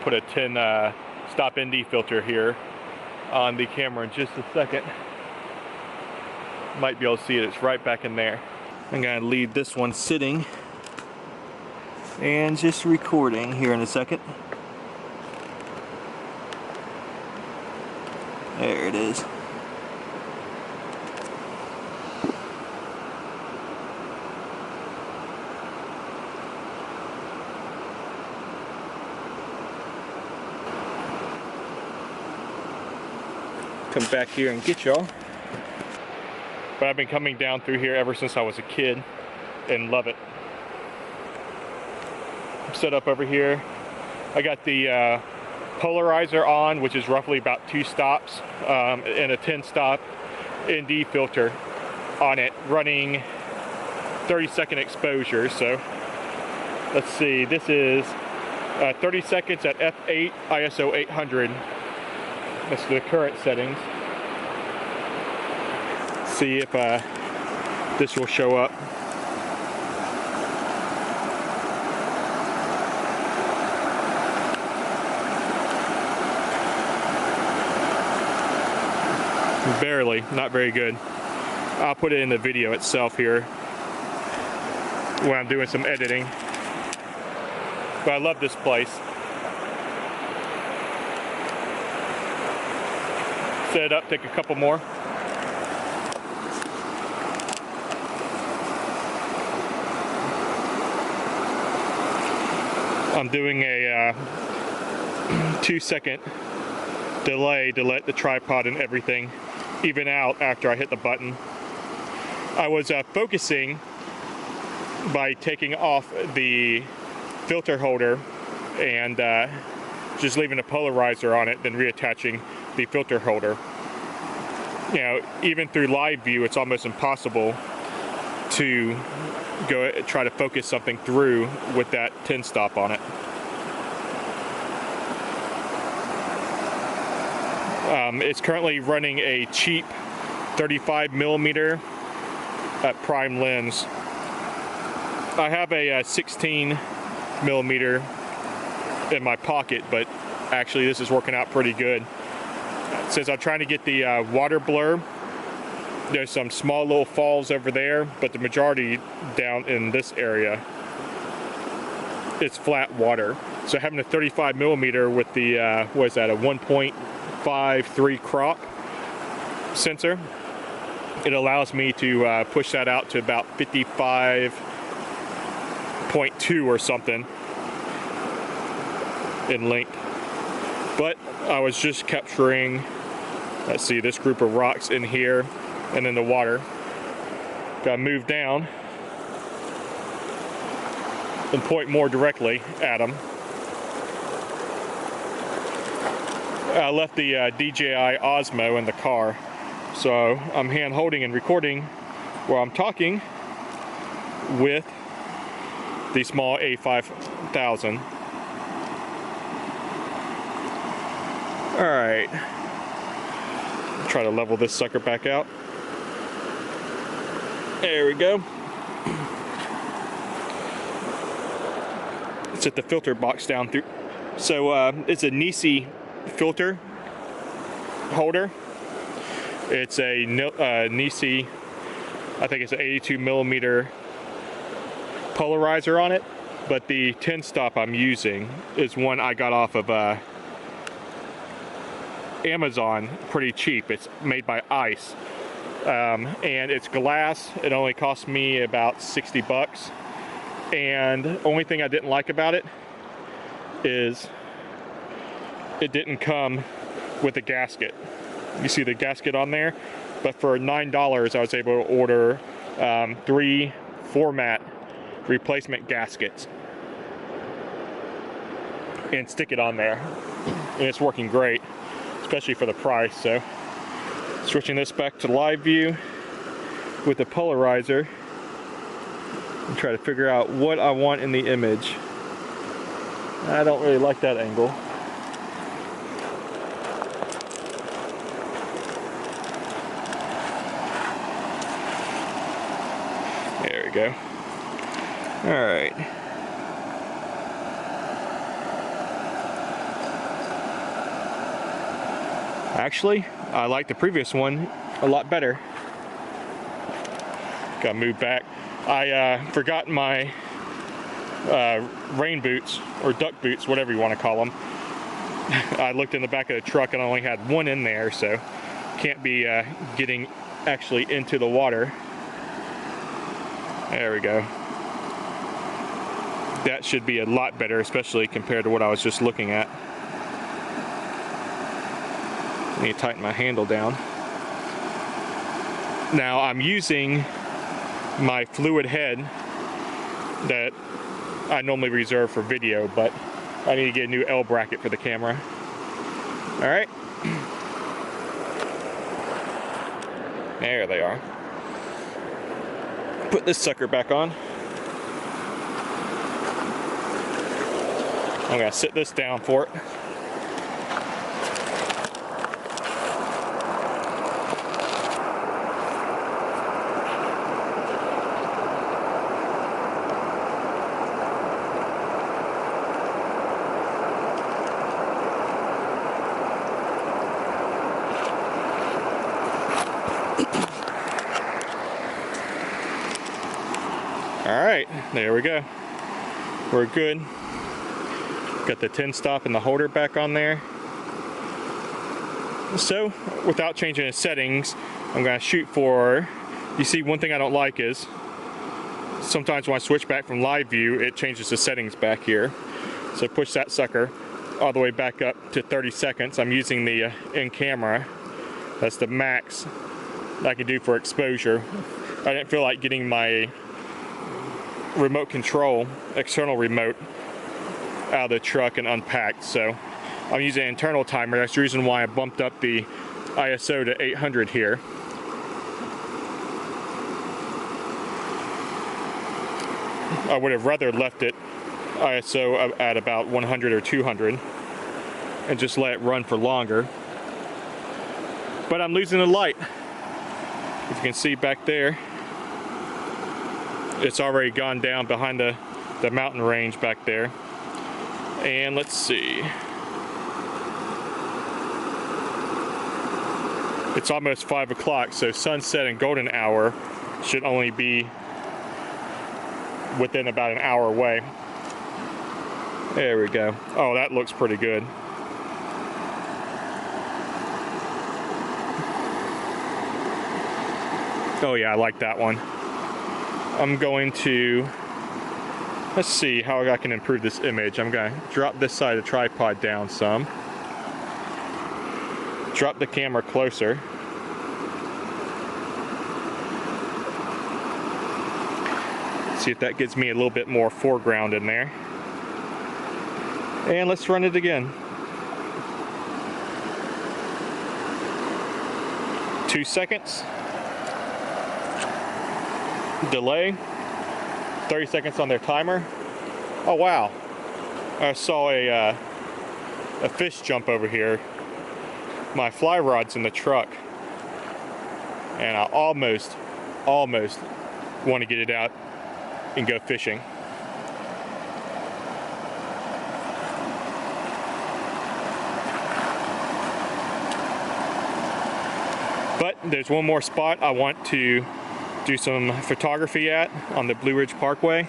put a 10 stop ND filter here on the camera in just a second. Might be able to see it, it's right back in there. I'm gonna leave this one sitting and just recording here in a second. There it is. Come back here and get y'all. But I've been coming down through here ever since I was a kid and love it. I'm set up over here. I got the polarizer on, which is roughly about 2 stops, and a 10 stop ND filter on it, running 30-second exposure. So let's see, this is 30 seconds at f8 ISO 800. That's the current settings. See if this will show up. Barely, not very good. I'll put it in the video itself here when I'm doing some editing. But I love this place. Set it up, take a couple more. I'm doing a 2-second delay to let the tripod and everything even out after I hit the button. I was focusing by taking off the filter holder and just leaving the polarizer on it, then reattaching the filter holder. You know, even through live view, it's almost impossible to go try to focus something through with that 10 stop on it. It's currently running a cheap 35mm prime lens. I have a 16mm in my pocket, but actually this is working out pretty good. Since I'm trying to get the water blur, there's some small little falls over there, but the majority down in this area, it's flat water. So having a 35mm with the, what is that, a 1.53 crop sensor, it allows me to push that out to about 55.2 or something in length. But I was just capturing, let's see, this group of rocks in here, and then the water. Gotta move down and point more directly at them. I left the DJI Osmo in the car, so I'm hand holding and recording while I'm talking with the small A5000. Alright, try to level this sucker back out. There we go. Set the filter box down through. So it's a Nisi filter holder. It's a Nisi, I think it's an 82mm polarizer on it, but the 10 stop I'm using is one I got off of Amazon pretty cheap. It's made by Ice, and it's glass. It only cost me about 60 bucks, and the only thing I didn't like about it is it didn't come with a gasket. You see the gasket on there, but for $9 I was able to order 3 format replacement gaskets and stick it on there, and it's working great, especially for the price. So switching this back to live view with the polarizer and try to figure out what I want in the image. I don't really like that angle. There we go. All right. Actually, I like the previous one a lot better. Gotta move back. I forgot my rain boots, or duck boots, whatever you want to call them. I looked in the back of the truck and I only had one in there, so can't be getting actually into the water. There we go. That should be a lot better, especially compared to what I was just looking at. I need to tighten my handle down. Now I'm using my fluid head that I normally reserve for video, but I need to get a new L bracket for the camera. All right. There they are. Put this sucker back on. I'm gonna sit this down for it. Alright, there we go. We're good. Got the 10 stop and the holder back on there. So, without changing the settings, I'm going to shoot for... You see, one thing I don't like is sometimes when I switch back from live view, it changes the settings back here. So push that sucker all the way back up to 30 seconds. I'm using the in-camera. That's the max I can do for exposure. I didn't feel like getting my remote control, external remote, out of the truck and unpacked, so I'm using an internal timer. That's the reason why I bumped up the ISO to 800 here. I would have rather left it ISO at about 100 or 200 and just let it run for longer. But I'm losing the light. If you can see back there, it's already gone down behind the mountain range back there. And let's see. It's almost 5 o'clock, so sunset and golden hour should only be within about an hour away. There we go. Oh, that looks pretty good. Oh yeah, I like that one. I'm going to, let's see how I can improve this image. I'm going to drop this side of the tripod down some. Drop the camera closer. See if that gives me a little bit more foreground in there. And let's run it again. 2 seconds. Delay. 30 seconds on their timer. Oh wow. I saw a fish jump over here. My fly rod's in the truck. And I almost want to get it out and go fishing. But there's one more spot I want to do some photography at on the Blue Ridge Parkway.